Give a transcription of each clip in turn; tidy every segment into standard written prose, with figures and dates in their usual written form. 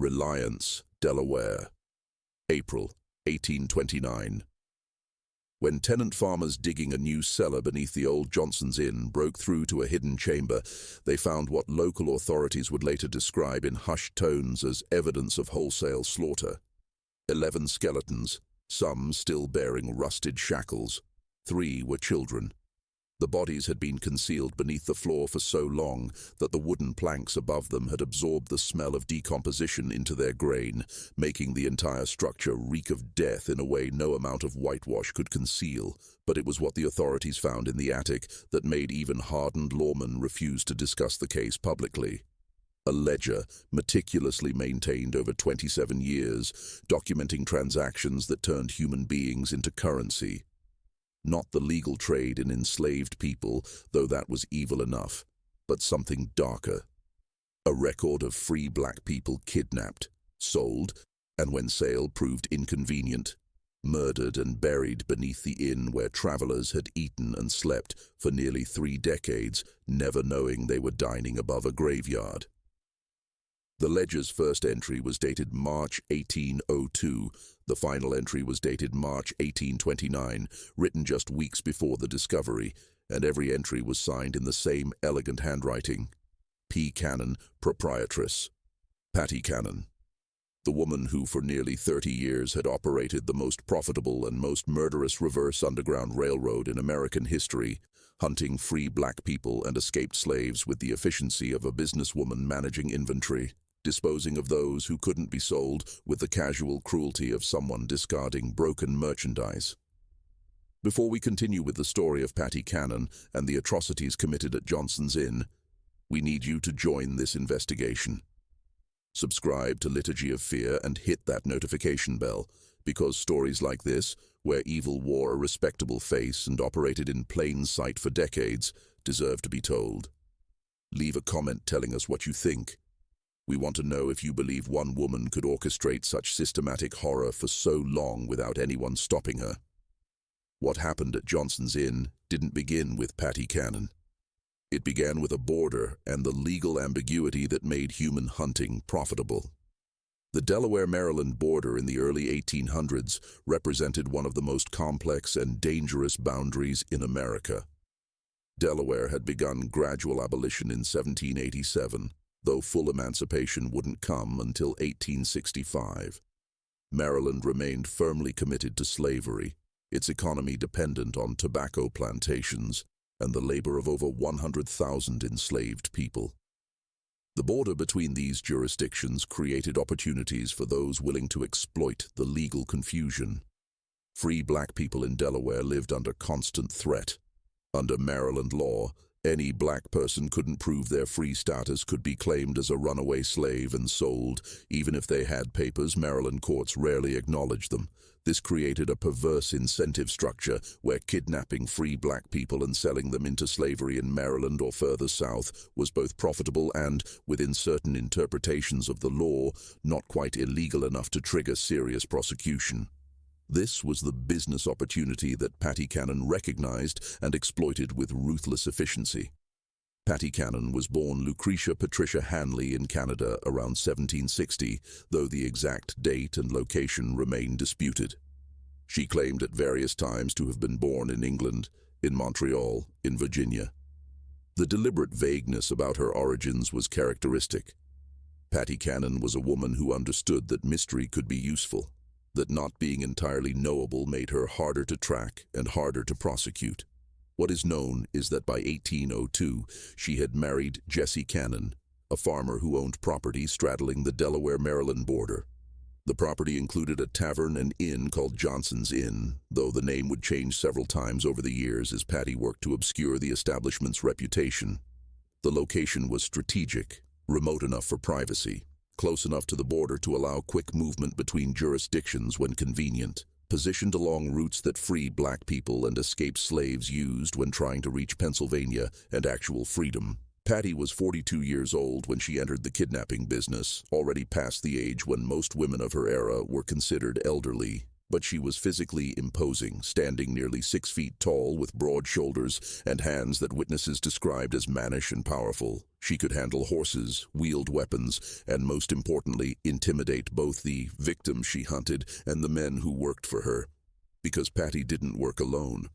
Reliance, Delaware. April 1829. When tenant farmers digging a new cellar beneath the old Johnson's Inn broke through to a hidden chamber, they found what local authorities would later describe in hushed tones as evidence of wholesale slaughter. 11 skeletons, some still bearing rusted shackles. 3 were children. The bodies had been concealed beneath the floor for so long that the wooden planks above them had absorbed the smell of decomposition into their grain, making the entire structure reek of death in a way no amount of whitewash could conceal. But it was what the authorities found in the attic that made even hardened lawmen refuse to discuss the case publicly. A ledger, meticulously maintained over 27 years, documenting transactions that turned human beings into currency. Not the legal trade in enslaved people, though that was evil enough, but something darker. A record of free black people kidnapped, sold, and when sale proved inconvenient, murdered and buried beneath the inn where travelers had eaten and slept for nearly 3 decades, never knowing they were dining above a graveyard. The ledger's first entry was dated March 1802. The final entry was dated March 1829, written just weeks before the discovery, and every entry was signed in the same elegant handwriting. P. Cannon, proprietress. Patty Cannon. The woman who for nearly 30 years had operated the most profitable and most murderous reverse underground railroad in American history, hunting free black people and escaped slaves with the efficiency of a businesswoman managing inventory, disposing of those who couldn't be sold with the casual cruelty of someone discarding broken merchandise. Before we continue with the story of Patty Cannon and the atrocities committed at Johnson's Inn, we need you to join this investigation. Subscribe to Liturgy of Fear and hit that notification bell, because stories like this, where evil wore a respectable face and operated in plain sight for decades, deserve to be told. Leave a comment telling us what you think. We want to know if you believe one woman could orchestrate such systematic horror for so long without anyone stopping her. What happened at Johnson's Inn didn't begin with Patty Cannon. It began with a border and the legal ambiguity that made human hunting profitable. The Delaware-Maryland border in the early 1800s represented one of the most complex and dangerous boundaries in America. Delaware had begun gradual abolition in 1787, though full emancipation wouldn't come until 1865. Maryland remained firmly committed to slavery, its economy dependent on tobacco plantations and the labor of over 100,000 enslaved people. The border between these jurisdictions created opportunities for those willing to exploit the legal confusion. Free black people in Delaware lived under constant threat. Under Maryland law, any black person couldn't prove their free status could be claimed as a runaway slave and sold. Even if they had papers, Maryland courts rarely acknowledged them. This created a perverse incentive structure where kidnapping free black people and selling them into slavery in Maryland or further south was both profitable and, within certain interpretations of the law, not quite illegal enough to trigger serious prosecution. This was the business opportunity that Patty Cannon recognized and exploited with ruthless efficiency. Patty Cannon was born Lucretia Patricia Hanley in Canada around 1760, though the exact date and location remain disputed. She claimed at various times to have been born in England, in Montreal, in Virginia. The deliberate vagueness about her origins was characteristic. Patty Cannon was a woman who understood that mystery could be useful, that not being entirely knowable made her harder to track and harder to prosecute. What is known is that by 1802, she had married Jesse Cannon, a farmer who owned property straddling the Delaware-Maryland border. The property included a tavern and inn called Johnson's Inn, though the name would change several times over the years as Patty worked to obscure the establishment's reputation. The location was strategic, remote enough for privacy, close enough to the border to allow quick movement between jurisdictions when convenient, positioned along routes that free black people and escaped slaves used when trying to reach Pennsylvania and actual freedom. Patty was 42 years old when she entered the kidnapping business, already past the age when most women of her era were considered elderly. But she was physically imposing, standing nearly 6 feet tall with broad shoulders and hands that witnesses described as mannish and powerful. She could handle horses, wield weapons, and most importantly, intimidate both the victims she hunted and the men who worked for her. Because Patty didn't work alone.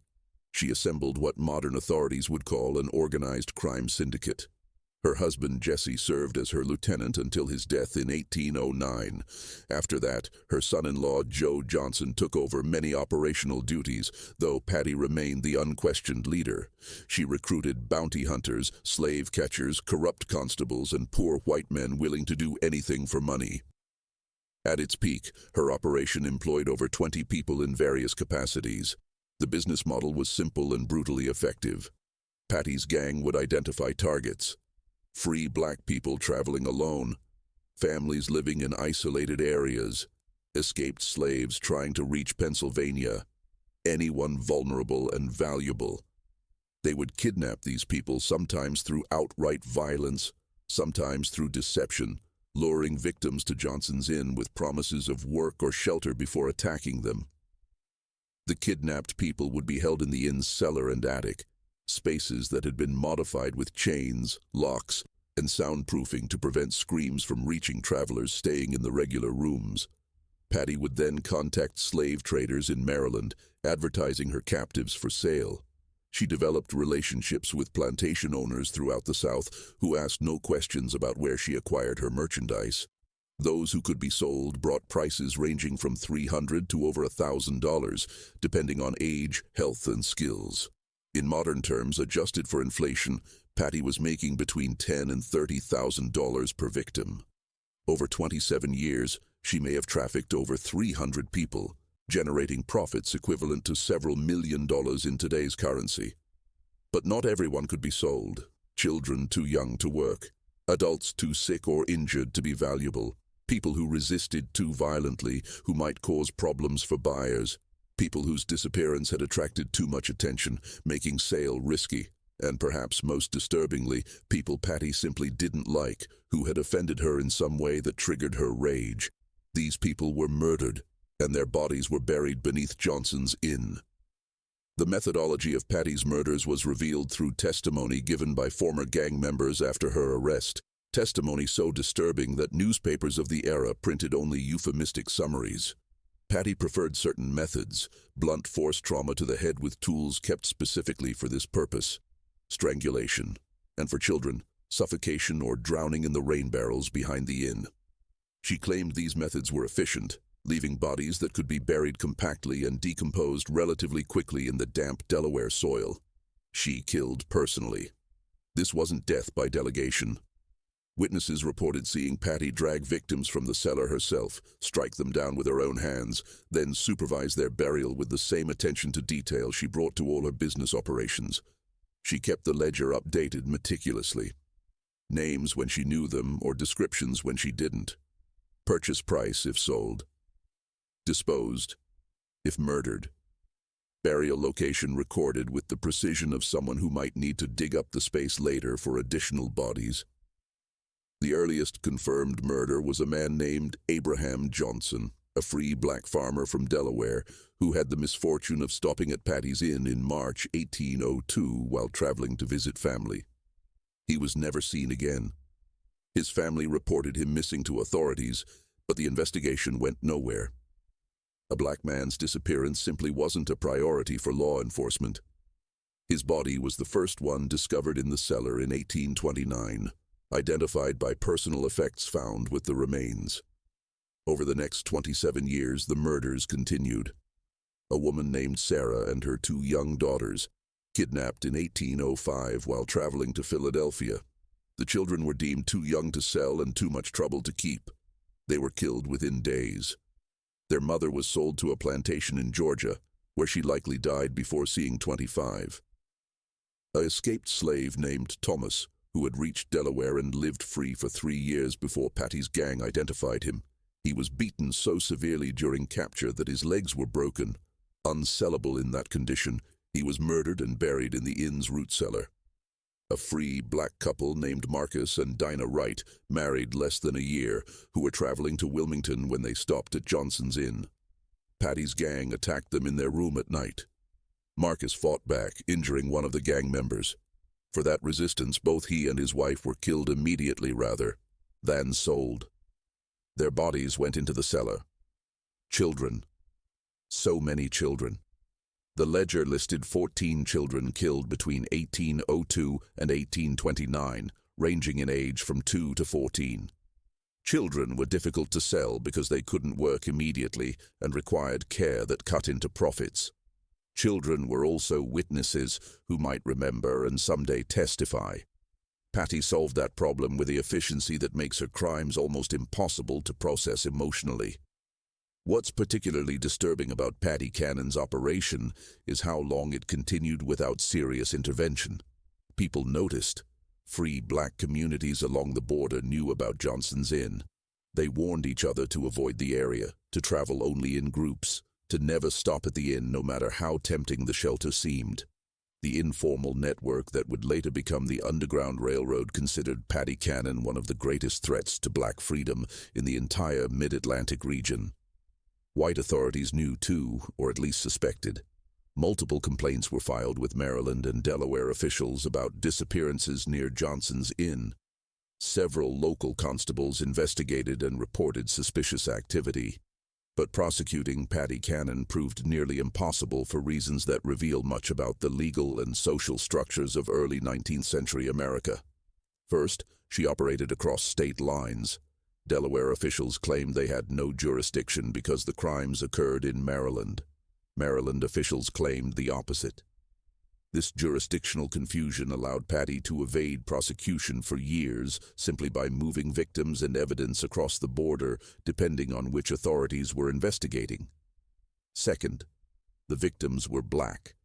She assembled what modern authorities would call an organized crime syndicate. Her husband, Jesse, served as her lieutenant until his death in 1809. After that, her son-in-law, Joe Johnson, took over many operational duties, though Patty remained the unquestioned leader. She recruited bounty hunters, slave catchers, corrupt constables, and poor white men willing to do anything for money. At its peak, her operation employed over 20 people in various capacities. The business model was simple and brutally effective. Patty's gang would identify targets. Free black people traveling alone, families living in isolated areas, escaped slaves trying to reach Pennsylvania, anyone vulnerable and valuable. They would kidnap these people, sometimes through outright violence, sometimes through deception, luring victims to Johnson's Inn with promises of work or shelter before attacking them. The kidnapped people would be held in the inn's cellar and attic, spaces that had been modified with chains, locks, and soundproofing to prevent screams from reaching travelers staying in the regular rooms. Patty would then contact slave traders in Maryland, advertising her captives for sale. She developed relationships with plantation owners throughout the South who asked no questions about where she acquired her merchandise. Those who could be sold brought prices ranging from $300 to over $1,000, depending on age, health, and skills. In modern terms, adjusted for inflation, Patty was making between $10,000 and $30,000 per victim. Over 27 years, she may have trafficked over 300 people, generating profits equivalent to several $1 million in today's currency. But not everyone could be sold. Children too young to work, adults too sick or injured to be valuable, people who resisted too violently, who might cause problems for buyers, people whose disappearance had attracted too much attention, making sale risky, and perhaps most disturbingly, people Patty simply didn't like, who had offended her in some way that triggered her rage. These people were murdered, and their bodies were buried beneath Johnson's Inn. The methodology of Patty's murders was revealed through testimony given by former gang members after her arrest, testimony so disturbing that newspapers of the era printed only euphemistic summaries. Patty preferred certain methods, blunt force trauma to the head with tools kept specifically for this purpose, strangulation, and for children, suffocation or drowning in the rain barrels behind the inn. She claimed these methods were efficient, leaving bodies that could be buried compactly and decomposed relatively quickly in the damp Delaware soil. She killed personally. This wasn't death by delegation. Witnesses reported seeing Patty drag victims from the cellar herself, strike them down with her own hands, then supervise their burial with the same attention to detail she brought to all her business operations. She kept the ledger updated meticulously. Names when she knew them or descriptions when she didn't. Purchase price if sold. Disposed if murdered. Burial location recorded with the precision of someone who might need to dig up the space later for additional bodies. The earliest confirmed murder was a man named Abraham Johnson, a free black farmer from Delaware, who had the misfortune of stopping at Patty's Inn in March 1802 while traveling to visit family. He was never seen again. His family reported him missing to authorities, but the investigation went nowhere. A black man's disappearance simply wasn't a priority for law enforcement. His body was the first one discovered in the cellar in 1829, identified by personal effects found with the remains. Over the next 27 years, the murders continued. A woman named Sarah and her 2 young daughters, kidnapped in 1805 while traveling to Philadelphia. The children were deemed too young to sell and too much trouble to keep. They were killed within days. Their mother was sold to a plantation in Georgia, where she likely died before seeing 25. An escaped slave named Thomas, who had reached Delaware and lived free for 3 years before Patty's gang identified him. He was beaten so severely during capture that his legs were broken. Unsellable in that condition, he was murdered and buried in the inn's root cellar. A free black couple named Marcus and Dinah Wright, married less than a year, who were traveling to Wilmington when they stopped at Johnson's Inn. Patty's gang attacked them in their room at night. Marcus fought back, injuring one of the gang members. For that resistance, both he and his wife were killed immediately rather than sold. Their bodies went into the cellar. Children. So many children. The ledger listed 14 children killed between 1802 and 1829, ranging in age from 2 to 14. Children were difficult to sell because they couldn't work immediately and required care that cut into profits. Children were also witnesses who might remember and someday testify. Patty solved that problem with the efficiency that makes her crimes almost impossible to process emotionally. What's particularly disturbing about Patty Cannon's operation is how long it continued without serious intervention. People noticed. Free black communities along the border knew about Johnson's Inn. They warned each other to avoid the area, to travel only in groups, to never stop at the inn no matter how tempting the shelter seemed. The informal network that would later become the Underground Railroad considered Patty Cannon one of the greatest threats to black freedom in the entire Mid-Atlantic region. White authorities knew too, or at least suspected. Multiple complaints were filed with Maryland and Delaware officials about disappearances near Johnson's Inn. Several local constables investigated and reported suspicious activity. But prosecuting Patty Cannon proved nearly impossible for reasons that reveal much about the legal and social structures of early 19th century America. First, she operated across state lines. Delaware officials claimed they had no jurisdiction because the crimes occurred in Maryland. Maryland officials claimed the opposite. This jurisdictional confusion allowed Patty to evade prosecution for years simply by moving victims and evidence across the border depending on which authorities were investigating. Second, the victims were black.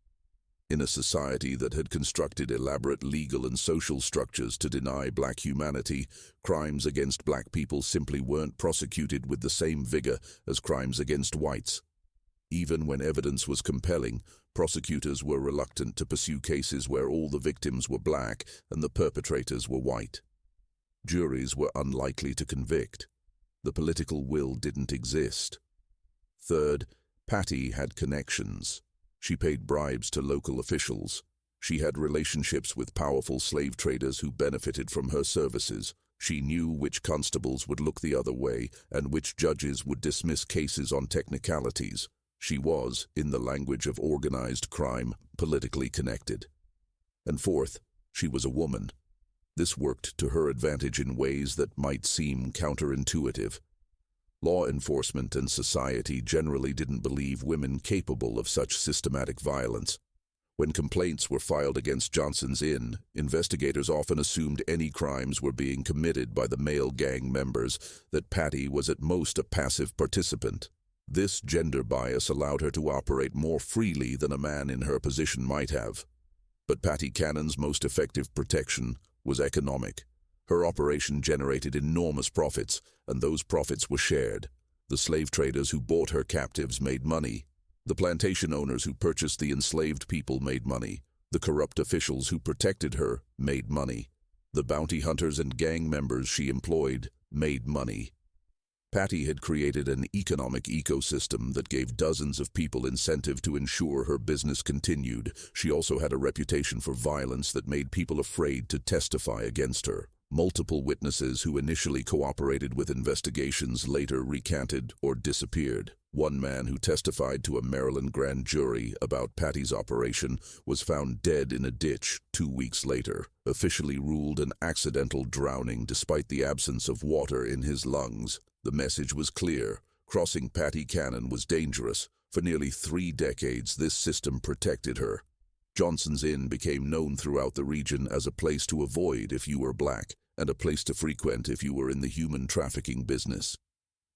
In a society that had constructed elaborate legal and social structures to deny black humanity, crimes against black people simply weren't prosecuted with the same vigor as crimes against whites. Even when evidence was compelling, prosecutors were reluctant to pursue cases where all the victims were black and the perpetrators were white. Juries were unlikely to convict. The political will didn't exist. Third, Patty had connections. She paid bribes to local officials. She had relationships with powerful slave traders who benefited from her services. She knew which constables would look the other way and which judges would dismiss cases on technicalities. She was, in the language of organized crime, politically connected. And fourth, she was a woman. This worked to her advantage in ways that might seem counterintuitive. Law enforcement and society generally didn't believe women capable of such systematic violence. When complaints were filed against Johnson's Inn, investigators often assumed any crimes were being committed by the male gang members, that Patty was at most a passive participant. This gender bias allowed her to operate more freely than a man in her position might have. But Patty Cannon's most effective protection was economic. Her operation generated enormous profits, and those profits were shared. The slave traders who bought her captives made money. The plantation owners who purchased the enslaved people made money. The corrupt officials who protected her made money. The bounty hunters and gang members she employed made money. Patty had created an economic ecosystem that gave dozens of people incentive to ensure her business continued. She also had a reputation for violence that made people afraid to testify against her. Multiple witnesses who initially cooperated with investigations later recanted or disappeared. One man who testified to a Maryland grand jury about Patty's operation was found dead in a ditch 2 weeks later, officially ruled an accidental drowning despite the absence of water in his lungs. The message was clear. Crossing Patty Cannon was dangerous. For nearly 3 decades, this system protected her. Johnson's Inn became known throughout the region as a place to avoid if you were black, and a place to frequent if you were in the human trafficking business.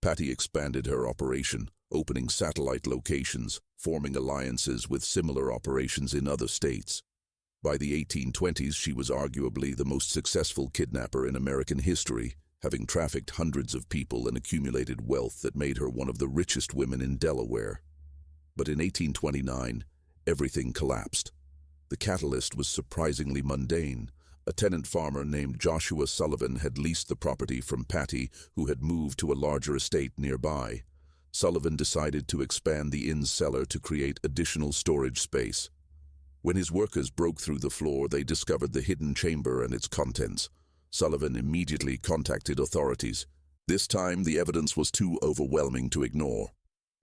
Patty expanded her operation, opening satellite locations, forming alliances with similar operations in other states. By the 1820s, she was arguably the most successful kidnapper in American history, having trafficked hundreds of people and accumulated wealth that made her one of the richest women in Delaware. But in 1829, everything collapsed. The catalyst was surprisingly mundane. A tenant farmer named Joshua Sullivan had leased the property from Patty, who had moved to a larger estate nearby. Sullivan decided to expand the inn's cellar to create additional storage space. When his workers broke through the floor, they discovered the hidden chamber and its contents. Sullivan immediately contacted authorities. This time, the evidence was too overwhelming to ignore.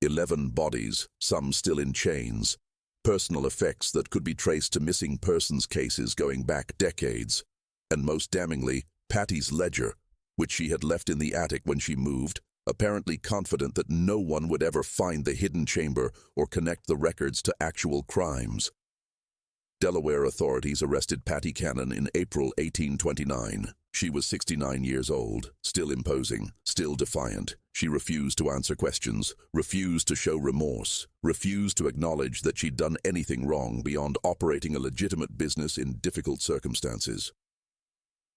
11 bodies, some still in chains. Personal effects that could be traced to missing persons cases going back decades. And most damningly, Patty's ledger, which she had left in the attic when she moved, apparently confident that no one would ever find the hidden chamber or connect the records to actual crimes. Delaware authorities arrested Patty Cannon in April 1829. She was 69 years old, still imposing, still defiant. She refused to answer questions, refused to show remorse, refused to acknowledge that she'd done anything wrong beyond operating a legitimate business in difficult circumstances.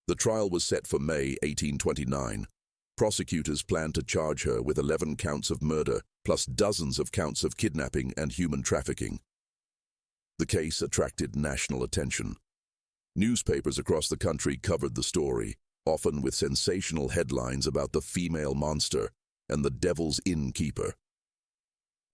The trial was set for May 1829. Prosecutors planned to charge her with 11 counts of murder, plus dozens of counts of kidnapping and human trafficking. The case attracted national attention. Newspapers across the country covered the story, often with sensational headlines about the female monster and the devil's innkeeper.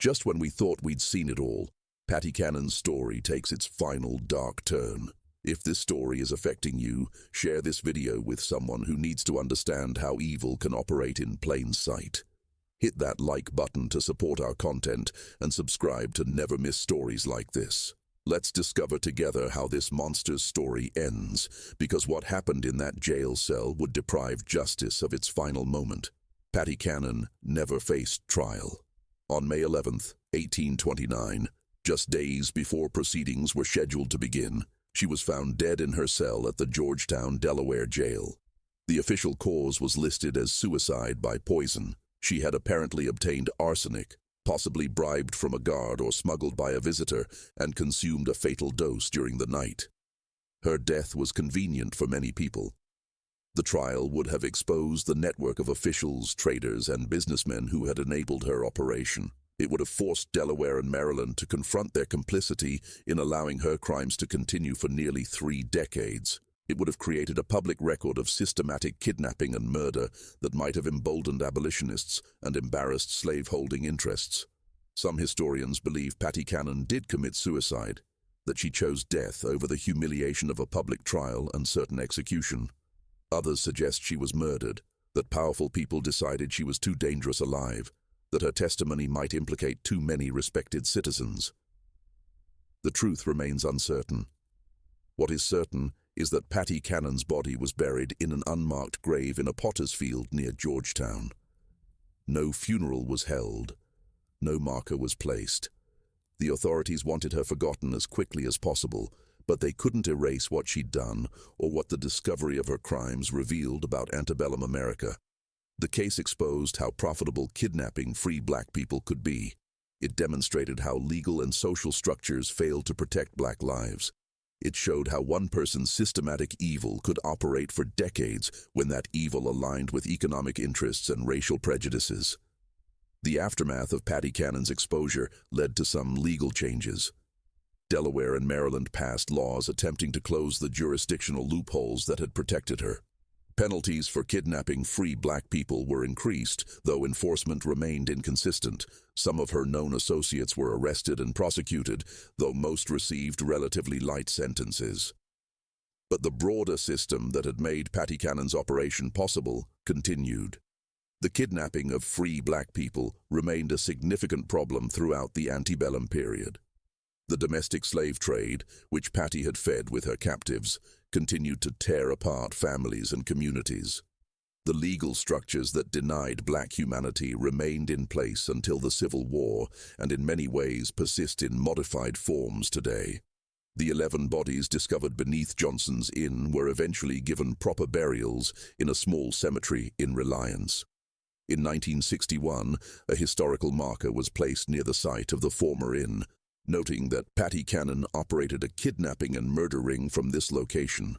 Just when we thought we'd seen it all, Patty Cannon's story takes its final dark turn. If this story is affecting you, share this video with someone who needs to understand how evil can operate in plain sight. Hit that like button to support our content and subscribe to never miss stories like this. Let's discover together how this monster's story ends, because what happened in that jail cell would deprive justice of its final moment. Patty Cannon never faced trial. On May 11th, 1829, just days before proceedings were scheduled to begin, she was found dead in her cell at the Georgetown, Delaware jail. The official cause was listed as suicide by poison. She had apparently obtained arsenic, possibly bribed from a guard or smuggled by a visitor, and consumed a fatal dose during the night. Her death was convenient for many people. The trial would have exposed the network of officials, traders, and businessmen who had enabled her operation. It would have forced Delaware and Maryland to confront their complicity in allowing her crimes to continue for nearly 3 decades. It would have created a public record of systematic kidnapping and murder that might have emboldened abolitionists and embarrassed slave-holding interests. Some historians believe Patty Cannon did commit suicide, that she chose death over the humiliation of a public trial and certain execution. Others suggest she was murdered, that powerful people decided she was too dangerous alive, that her testimony might implicate too many respected citizens. The truth remains uncertain. What is certain is that Patty Cannon's body was buried in an unmarked grave in a potter's field near Georgetown. No funeral was held. No marker was placed. The authorities wanted her forgotten as quickly as possible, but they couldn't erase what she'd done or what the discovery of her crimes revealed about antebellum America. The case exposed how profitable kidnapping free black people could be. It demonstrated how legal and social structures failed to protect black lives. It showed how one person's systematic evil could operate for decades when that evil aligned with economic interests and racial prejudices. The aftermath of Patty Cannon's exposure led to some legal changes. Delaware and Maryland passed laws attempting to close the jurisdictional loopholes that had protected her. Penalties for kidnapping free black people were increased, though enforcement remained inconsistent. Some of her known associates were arrested and prosecuted, though most received relatively light sentences. But the broader system that had made Patty Cannon's operation possible continued. The kidnapping of free black people remained a significant problem throughout the antebellum period. The domestic slave trade, which Patty had fed with her captives, continued to tear apart families and communities. The legal structures that denied black humanity remained in place until the Civil War and in many ways persist in modified forms today. The 11 bodies discovered beneath Johnson's Inn were eventually given proper burials in a small cemetery in Reliance. In 1961, a historical marker was placed near the site of the former inn, noting that Patty Cannon operated a kidnapping and murder ring from this location.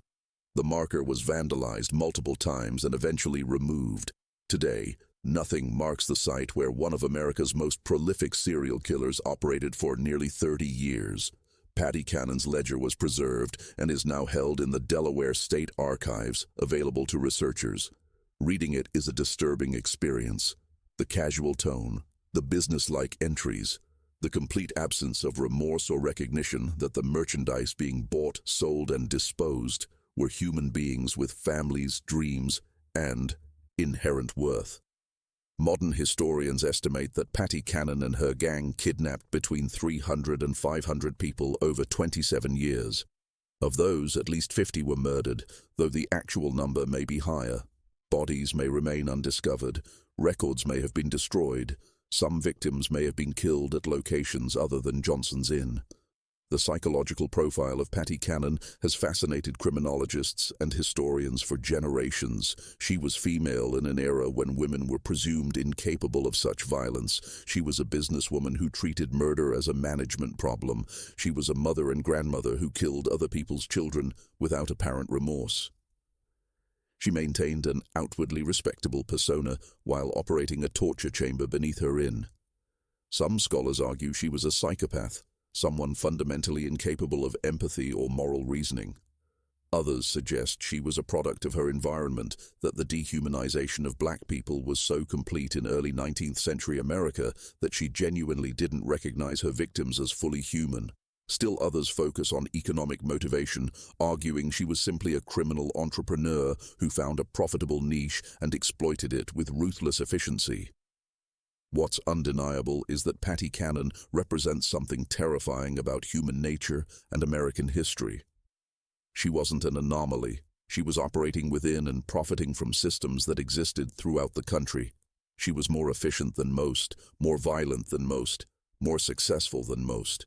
The marker was vandalized multiple times and eventually removed. Today, nothing marks the site where one of America's most prolific serial killers operated for nearly 30 years. Patty Cannon's ledger was preserved and is now held in the Delaware State Archives, available to researchers. Reading it is a disturbing experience. The casual tone, The business-like entries, the complete absence of remorse or recognition that the merchandise being bought, sold, and disposed were human beings with families, dreams, and inherent worth. Modern historians estimate that Patty Cannon and her gang kidnapped between 300 and 500 people over 27 years. Of those, at least 50 were murdered, though the actual number may be higher. Bodies may remain undiscovered, records may have been destroyed, some victims may have been killed at locations other than Johnson's Inn. The psychological profile of Patty Cannon has fascinated criminologists and historians for generations. She was female in an era when women were presumed incapable of such violence. She was a businesswoman who treated murder as a management problem. She was a mother and grandmother who killed other people's children without apparent remorse. She maintained an outwardly respectable persona while operating a torture chamber beneath her inn. Some scholars argue she was a psychopath, someone fundamentally incapable of empathy or moral reasoning. Others suggest she was a product of her environment, that the dehumanization of black people was so complete in early 19th century America that she genuinely didn't recognize her victims as fully human. Still others focus on economic motivation, arguing she was simply a criminal entrepreneur who found a profitable niche and exploited it with ruthless efficiency. What's undeniable is that Patty Cannon represents something terrifying about human nature and American history. She wasn't an anomaly. She was operating within and profiting from systems that existed throughout the country. She was more efficient than most, more violent than most, more successful than most.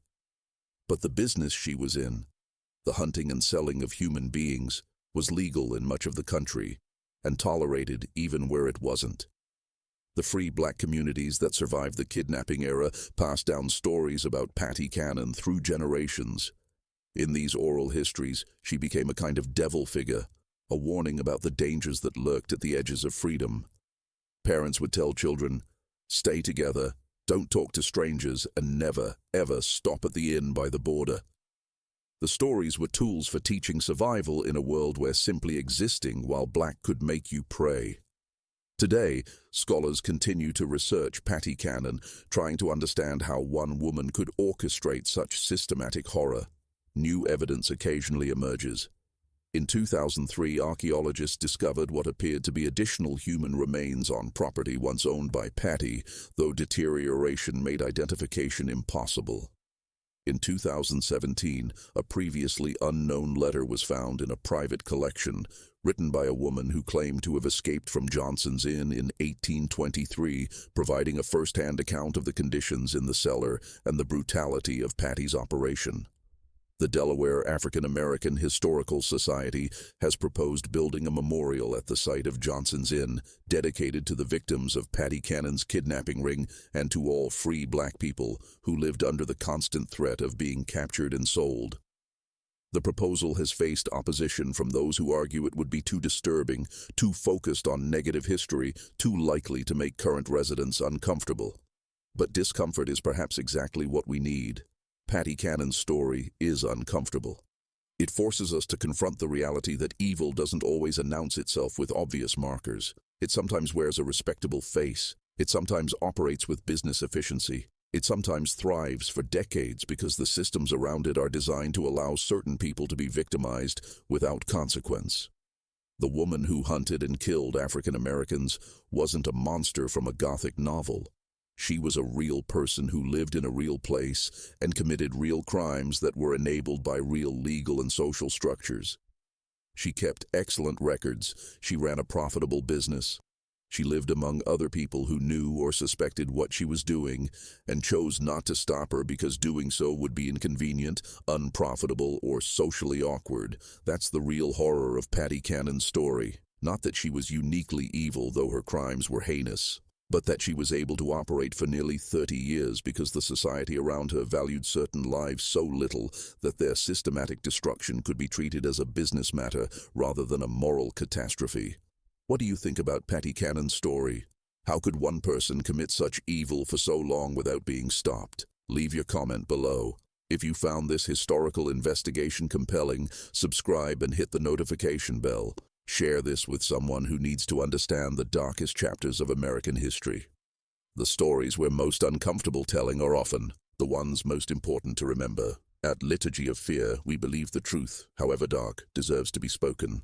But the business she was in, the hunting and selling of human beings, was legal in much of the country and tolerated even where it wasn't. The free black communities that survived the kidnapping era passed down stories about Patty Cannon through generations. In these oral histories, she became a kind of devil figure, a warning about the dangers that lurked at the edges of freedom. Parents would tell children, "Stay together, don't talk to strangers, and never, ever stop at the inn by the border." The stories were tools for teaching survival in a world where simply existing while black could make you pray. Today, scholars continue to research Patty Cannon, trying to understand how one woman could orchestrate such systematic horror. New evidence occasionally emerges. In 2003, archaeologists discovered what appeared to be additional human remains on property once owned by Patty, though deterioration made identification impossible. In 2017, a previously unknown letter was found in a private collection, written by a woman who claimed to have escaped from Johnson's Inn in 1823, providing a first-hand account of the conditions in the cellar and the brutality of Patty's operation. The Delaware African American Historical Society has proposed building a memorial at the site of Johnson's Inn, dedicated to the victims of Patty Cannon's kidnapping ring and to all free black people who lived under the constant threat of being captured and sold. The proposal has faced opposition from those who argue it would be too disturbing, too focused on negative history, too likely to make current residents uncomfortable. But discomfort is perhaps exactly what we need. Patty Cannon's story is uncomfortable. It forces us to confront the reality that evil doesn't always announce itself with obvious markers. It sometimes wears a respectable face. It sometimes operates with business efficiency. It sometimes thrives for decades because the systems around it are designed to allow certain people to be victimized without consequence. The woman who hunted and killed African Americans wasn't a monster from a Gothic novel. She was a real person who lived in a real place and committed real crimes that were enabled by real legal and social structures. She kept excellent records. She ran a profitable business. She lived among other people who knew or suspected what she was doing and chose not to stop her because doing so would be inconvenient, unprofitable, or socially awkward. That's the real horror of Patty Cannon's story. Not that she was uniquely evil, though her crimes were heinous, but that she was able to operate for nearly 30 years because the society around her valued certain lives so little that their systematic destruction could be treated as a business matter rather than a moral catastrophe. What do you think about Patty Cannon's story? How could one person commit such evil for so long without being stopped? Leave your comment below. If you found this historical investigation compelling, subscribe and hit the notification bell. Share this with someone who needs to understand the darkest chapters of American history. The stories we're most uncomfortable telling are often the ones most important to remember. At Liturgy of Fear, we believe the truth, however dark, deserves to be spoken.